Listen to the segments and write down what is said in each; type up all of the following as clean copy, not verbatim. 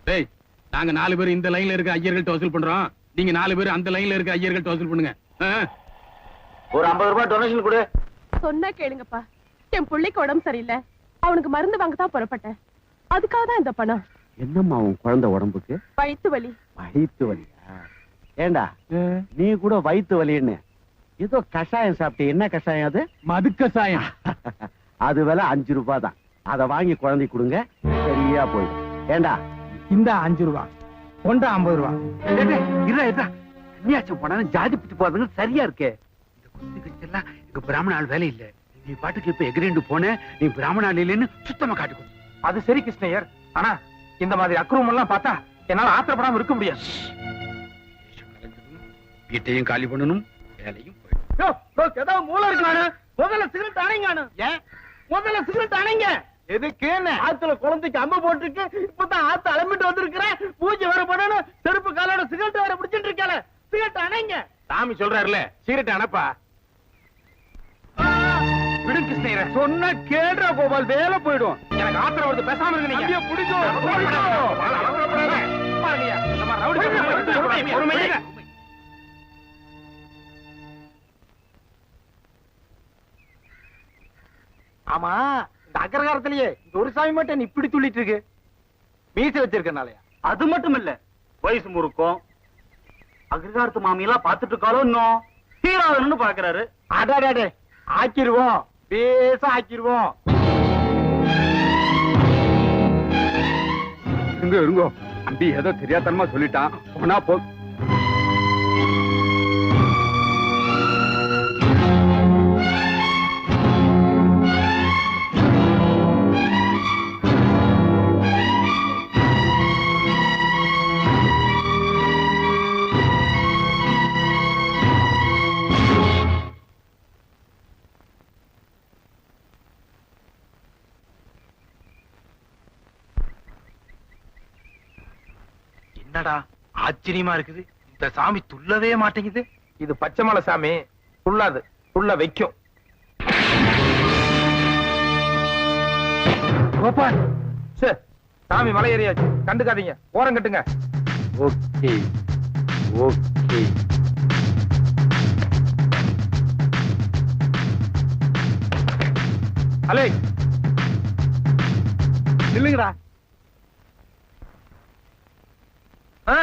டேய், நாங்க 4 பேர் இந்த லைன்ல இருக்க ஐயர்கள்ட்ட வசூல் பண்றோம். நீங்க 4 பேர் அந்த லைன்ல இருக்க ஐயர்கள்ட்ட வசூல் பண்ணுங்க. ஒரு 50 ரூபாய் டொனேஷன் கொடு. சொன்னா கேளுங்கப்பா. என் பிள்ளைக்கு உடம்பு சரியில்லை, அவனுக்கு மருந்து வாங்க தான் புறப்பட்டேன். அதுக்காக தான் இந்த பணம். என்னம்மா உன் குழந்தை உடம்புக்கு? வயிற்று வலி. வயிற்று வலியா? ஏண்டா நீ கூட வயிற்று வலின்னு ஏதோ கஷாயம் சாப்பிட்டு, என்ன கஷாயம் அது? மது கஷாயம். அது விலை 5 ரூபாய் தான். அதை வாங்கி குழந்தை கொடுங்க, சரியா போயிடும். ஏண்டா இந்த 5 ரூபாய் கொண்டா 50 ரூபாய். கன்னியாச்சம் போனாலும் ஜாதி பிடிச்சு போறதுங்க சரியா இருக்கே. இந்த குத்து கட்சியெல்லாம் எங்க பிராமண ஆள் வேலை இல்ல. நீ பாட்டுக்கு இப்ப எகிரிண்டு போன, நீ பிராமண ஆள் இல்லைன்னு சுத்தமா காட்டுக்கும். அது சரி கிருஷ்ணய்யர், ஆனா இந்த மாதிரி அக்ரூம் எல்லாம் பார்த்தா என்னால ஆத்திரப்படாம இருக்க முடியாது. வீட்டையும் காலி பண்ணணும், வேலையும் ஏதோ மூளை இருக்கானு. முதல்ல சிகரெட் அணைங்கானு. ஏன் முதல்ல சிகரெட் அணைங்க. எதுக்கு? ஆத்துல குழந்தைக்கு அம்பு போட்டுருக்கு. இப்பதான் ஆத்து அலம்பிட்டு வந்திருக்கிறேன். பூஜை வேற பண்ணணும். செருப்பு காலோட சிகரெட் வேற பிடிச்சிட்டு இருக்கல. சிகரெட் அணைங்க. சாமி சொல்றாருல, சிகரெட் அனுப்பா. விடு கிருஷ்ணய்யர். சொன்ன கேடுற கோபால், வேலை போயிடும். எனக்கு ஆத்திரம் வருது, பேசாம இருங்க நீங்க. ஆமா, இந்த அக்ரகாரத்திலேயே இந்த ஒரு சாமி மட்டும் நீ இப்படி துள்ளிட்டு இருக்கு. மீசை வச்சிருக்கனாலயா? அது மட்டும் இல்ல, வயசு முறுக்கும். அக்ரகாரத்து மாமியெல்லாம் பாத்துட்டு இருக்காளோ இன்னும் தீராதன்னு பாக்குறாரு. அடாடே, ஆக்கிருவோம், பேச ஆக்கிருவோம். இருங்கோ, அம்பி ஏதோ தெரியாதனமா சொல்லிட்டான். போனா போ. என்னடா ஆச்சரியமா இருக்குது, இந்த சாமி துள்ளவே மாட்டேங்குது. இது பச்சைமலை சாமி, துள்ளாது, துள்ள வைக்கும். கோபால், சரி சாமி மலை ஏறியாச்சு, கண்டுக்காதீங்க, ஓரம் கட்டுங்க. Okay okay. அலே இல்லைங்கடா. ஆ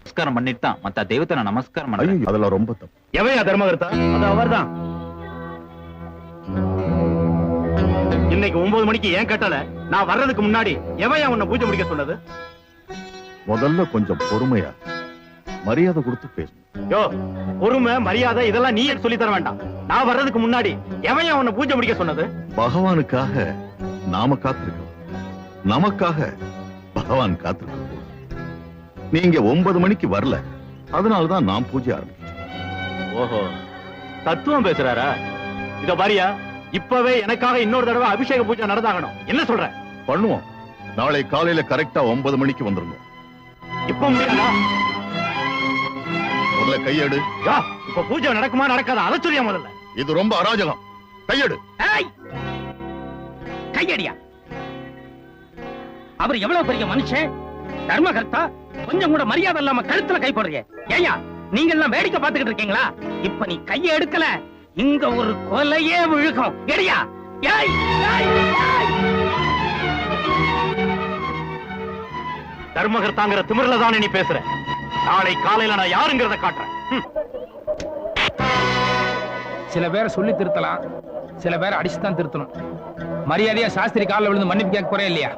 நமஸ்காரம் பண்ணிட்டு மத்த தெய்வத்தை நான் நமஸ்காரம் பண்ணேன். அதெல்லாம் ரொம்ப தப்பு. எவையா தர்மகர்த்தா? அது அவர்தான். இன்னைக்கு இன்னைக்கு 9 மணிக்கு ஏன் கட்டல? நான் வர்றதுக்கு முன்னாடி எவன் உன்னை பூஜை முடிக்க சொன்னது? முதல்ல கொஞ்சம் பொறுமையா மரியாதை கொடுத்து பேசணும். யோ, பொறுமை மரியாதை இதெல்லாம் நீ சொல்லி தர வேண்டாம். நான் வர்றதுக்கு முன்னாடி எவன் உன்னை பூஜை முடிக்க சொன்னது? பகவானுக்காக நாம காத்திருக்கோம், நமக்காக பகவான் காத்திருக்க. நீங்க 9 மணிக்கு வரல, அதனாலதான் நான் பூஜை ஆரம்பிச்சேன். ஓஹோ, தத்துவம் பேசுறாரா? இத பாரியா, இப்பவே எனக்காக இன்னொரு தடவை அபிஷேக பூஜை நடந்தாகணும். என்ன சொல்ற? பண்ணுவோம். நாளை காலையில கரெக்டா 9 மணிக்கு வந்துருங்க. இப்ப முடியாதா? முதல்ல கையெடு. யா, இப்ப பூஜை நடக்குமா நடக்காதா அதை சொல்லியா முதல்ல. இது ரொம்ப அராஜகம். கையெடு. கையடியா? அவர் எவ்வளவு பெரிய மனுஷன், தர்மகர்த்தா, கொஞ்சம் கூட மரியாதை இல்லாம கழுத்துல கை போடுறீங்க. ஏயா, நீங்க எல்லாம் வேடிக்கை பார்த்துக்கிட்டு இருக்கீங்களா? இப்ப நீ கையை எடுக்கல, இங்க ஒரு கொலையே விழுகும். எடியா? ஏய், ஏய், ஏய். தர்மகர்த்தாங்கிற திமிர்ல தானே நீ பேசுற? நாளை காலையில நான் யாருங்கிறத காட்டுறேன். சில பேரை சொல்லி திருத்தலாம், சில பேரை அடிச்சுதான் திருத்தணும். மரியாதையா சாஸ்திரி காலில் விழுந்து மன்னிப்பு கேட்க போறே இல்லையா?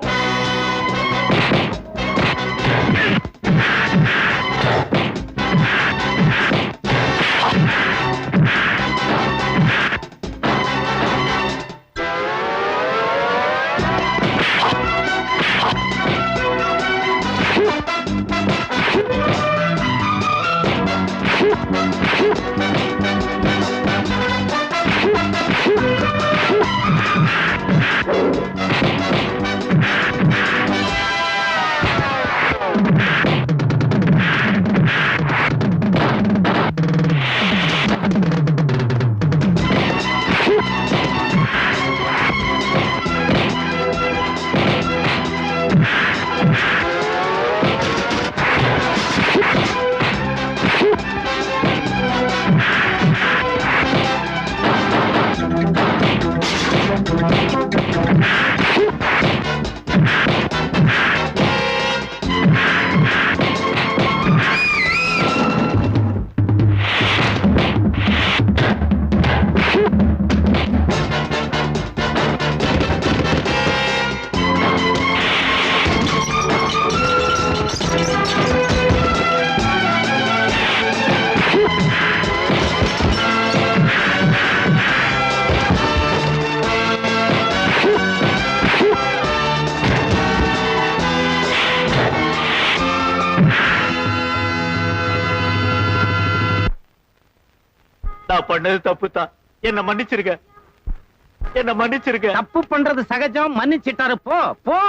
நான் பண்ணது தப்பு தான். என்ன மன்னிச்சிருக்க, என்ன மன்னிச்சிருக்க. தப்பு பண்றது சகஜம், மன்னிச்சிட்டாரு. போ போ.